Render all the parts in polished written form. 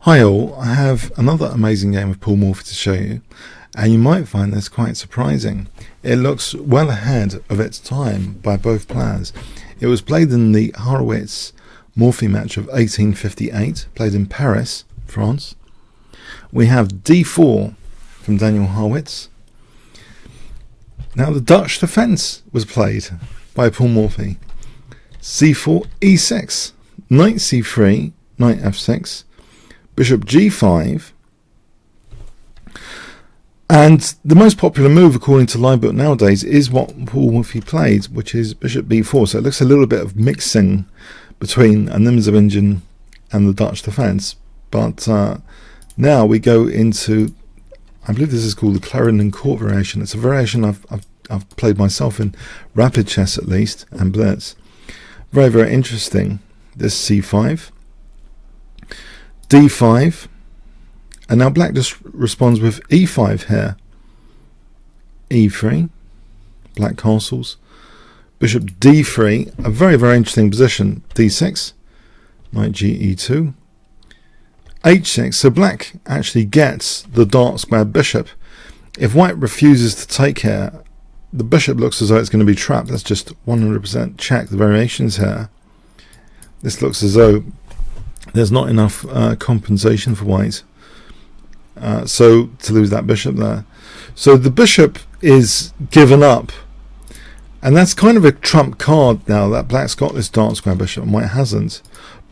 Hi all, I have another amazing game of pool Morphy to show you, and you might find this quite surprising. It looks well ahead of its time by both players. It was played in the Harrwitz Morphy match of 1858, played in Paris, France. We have d4 from Daniel Harrwitz. Now the Dutch defence was played by Paul Morphy. c4, e6, knight c3, knight f6, bishop g5, and the most popular move according to live book nowadays is what Paul Morphy played, which is bishop b4. So it looks a little bit of mixing between a Nimzowingen and the Dutch defence. But now we go into, I believe this is called the Clarendon Court variation. It's a variation I've played myself in rapid chess at least, and blitz. Very, very interesting. This c5, d5, and now black just responds with e5 here. e3, black castles, bishop d3, a very, very interesting position. d6, knight ge2, h6. So black actually gets the dark squared bishop. If white refuses to take here, the bishop looks as though it's going to be trapped. Let's just 100% check the variations here. This looks as though there's not enough compensation for white, so to lose that bishop there. So the bishop is given up, and that's kind of a trump card now that black's got this dark square bishop and white hasn't.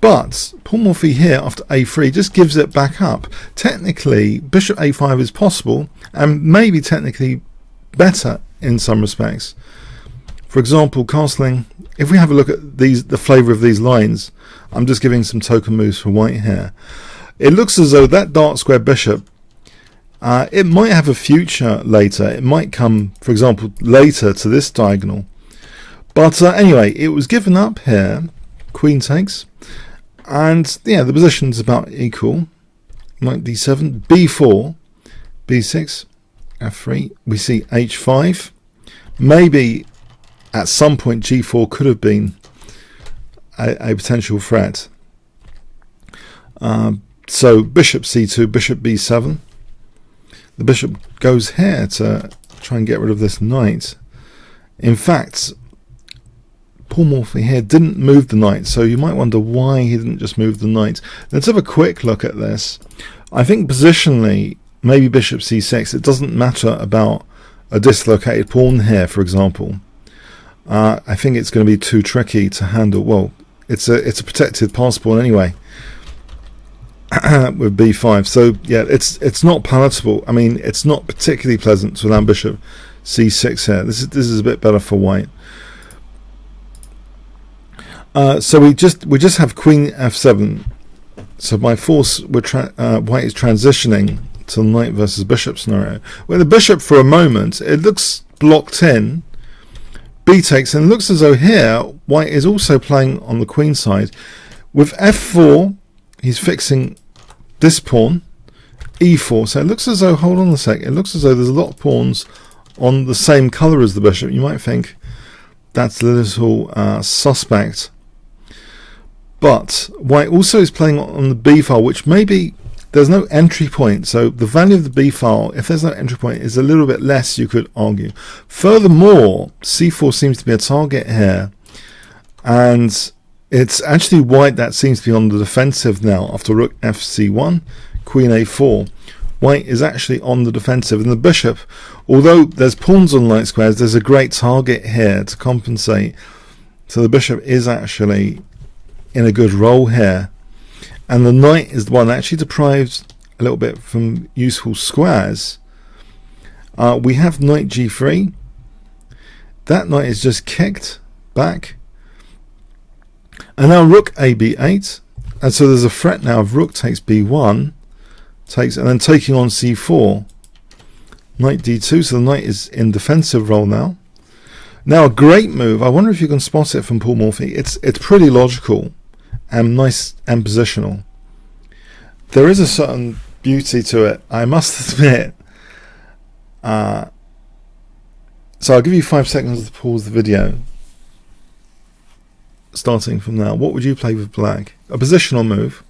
But Paul Morphy here after a3 just gives it back up. Technically bishop a5 is possible, and maybe technically better in some respects. For example, castling, if we have a look at the flavour of these lines, I'm just giving some token moves for white here. It looks as though that dark square bishop, it might have a future later. It might come, for example, later to this diagonal. But anyway, it was given up here. Queen takes. And yeah, the position's about equal. Knight d7, b4, b6, f3. We see h5. Maybe at some point g4 could have been a potential threat. So bishop c2, bishop b7. The bishop goes here to try and get rid of this knight. In fact, Paul Morphy here didn't move the knight, so you might wonder why he didn't just move the knight. Let's have a quick look at this. I think positionally, maybe bishop c6. It doesn't matter about a dislocated pawn here, for example. I think it's going to be too tricky to handle. Well, it's a protected pass pawn anyway with b5. So yeah, it's not palatable. I mean, it's not particularly pleasant to allow bishop c6 here. This is a bit better for white. So we just have queen f7. So by force, white is transitioning to the knight versus bishop scenario, where the bishop for a moment it looks blocked in. B takes, and it looks as though here white is also playing on the queen side. With f4, he's fixing this pawn, e4. So it looks as though, hold on a sec, it looks as though there's a lot of pawns on the same colour as the bishop. You might think that's a little suspect. But white also is playing on the b file, which maybe there's no entry point, so the value of the b file, if there's no entry point, is a little bit less, you could argue. Furthermore, c4 seems to be a target here, and it's actually white that seems to be on the defensive now after rook fc1, queen a4. White is actually on the defensive, and the bishop, although there's pawns on light squares, there's a great target here to compensate. So the bishop is actually in a good role here. And the knight is the one actually deprived a little bit from useful squares. We have knight g3. That knight is just kicked back. And now rook a b8. And so there's a threat now of rook takes b1. And then taking on c4. Knight d2. So the knight is in defensive role now. Now a great move. I wonder if you can spot it from Paul Morphy. It's pretty logical and nice and positional. There is a certain beauty to it, I must admit. So I'll give you 5 seconds to pause the video. Starting from now, what would you play with black? A positional move.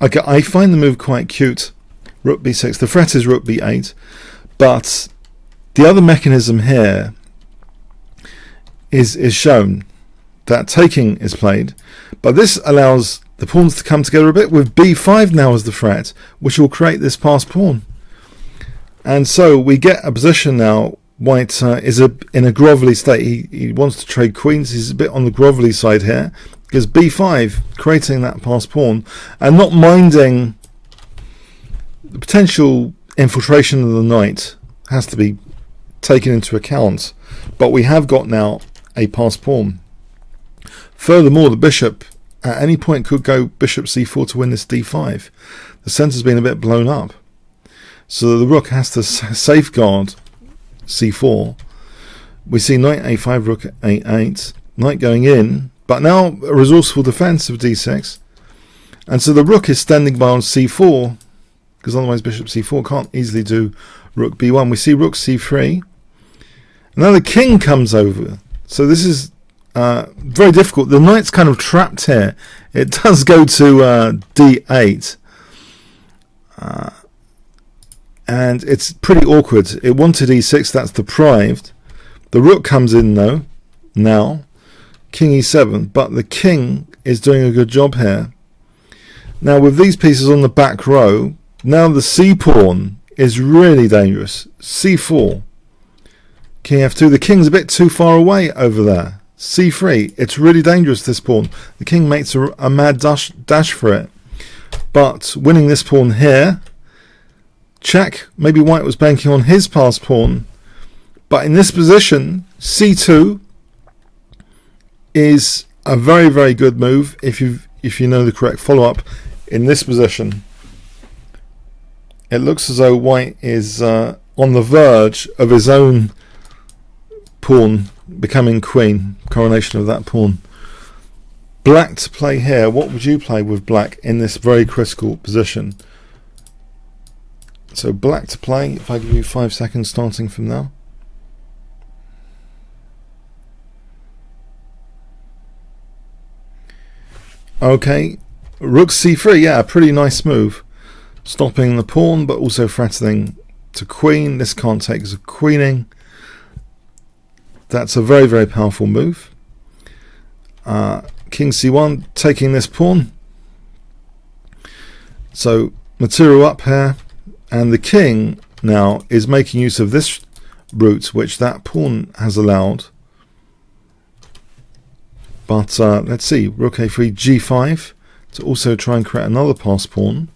Okay, I find the move quite cute. Rook b6. The threat is rook b8, but the other mechanism here is shown that taking is played, but this allows the pawns to come together a bit with b5 now as the threat, which will create this passed pawn. And so we get a position now. White is in a grovelly state. He wants to trade queens. He's a bit on the grovelly side here, because b5 creating that passed pawn and not minding the potential infiltration of the knight has to be taken into account. But we have got now a passed pawn. Furthermore, the bishop at any point could go bishop c4 to win this d5. The centre's been a bit blown up, so the rook has to safeguard c4. We see knight a5, rook a8, knight going in, but now a resourceful defense of d6, and so the rook is standing by on c4, because otherwise bishop c4 can't easily do rook b1. We see rook c3, and now the king comes over, so this is very difficult. The knight's kind of trapped here. It does go to d8, and it's pretty awkward. It wanted e6, that's deprived. The rook comes in though, now. King e7, but the king is doing a good job here. Now with these pieces on the back row, now the c pawn is really dangerous. c4, king f2, the king's a bit too far away over there. c3, it's really dangerous, this pawn. The king makes a mad dash for it, but winning this pawn here, check. Maybe white was banking on his passed pawn, but in this position c2 is a very, very good move if you know the correct follow-up. In this position, it looks as though white is on the verge of his own pawn becoming queen, coronation of that pawn. Black to play here. What would you play with black in this very critical position? So black to play, if I give you 5 seconds starting from now. Okay, rook c3, yeah, a pretty nice move. Stopping the pawn, but also threatening to queen. This can't take as a queening. That's a very, very powerful move. King c1, taking this pawn. So material up here, and the king now is making use of this route, which that pawn has allowed. But let's see, rook a3, g5 to also try and create another passed pawn.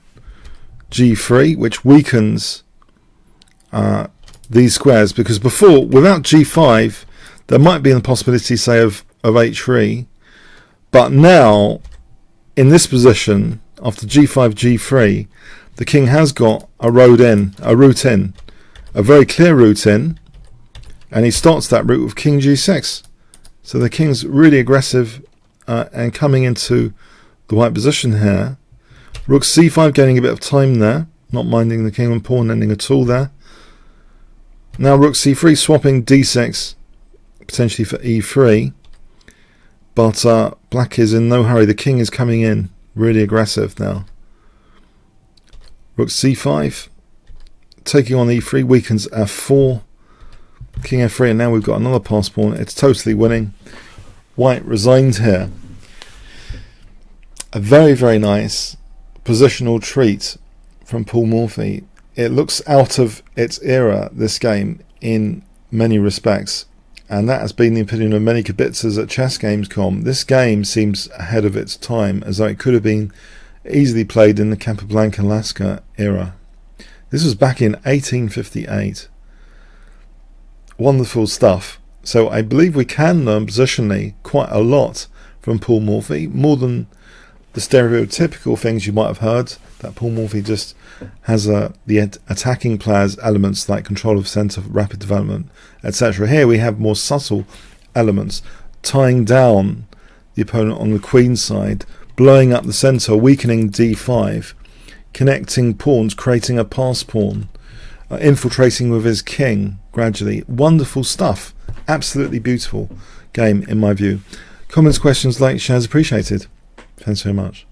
g3, which weakens these squares, because before, without g5, there might be the possibility, say, of h3. But now, in this position, after g5, g3, the king has got a route in, a very clear route in, and he starts that route with king g6. So the king's really aggressive and coming into the white position here. Rook c5 gaining a bit of time there, not minding the king and pawn ending at all there. Now rook c3 swapping d6, potentially for e3. But black is in no hurry. The king is coming in really aggressive now. Rook c5, taking on e3, weakens f4. King f3, and now we've got another passed pawn. It's totally winning. White resigned here. A very, very nice positional treat from Paul Morphy. It looks out of its era, this game, in many respects, and that has been the opinion of many kibitzers at ChessGames.com. This game seems ahead of its time, as though it could have been easily played in the Capablanca-Lasca era. This was back in 1858. Wonderful stuff. So I believe we can learn positionally quite a lot from Paul Morphy, more than the stereotypical things you might have heard, that Paul Morphy just has the attacking players elements like control of centre, rapid development, etc. Here we have more subtle elements, tying down the opponent on the queen side, blowing up the centre, weakening d5, connecting pawns, creating a pass pawn, infiltrating with his king gradually. Wonderful stuff. Absolutely beautiful game in my view. Comments, questions, likes, shares appreciated. Thanks very much.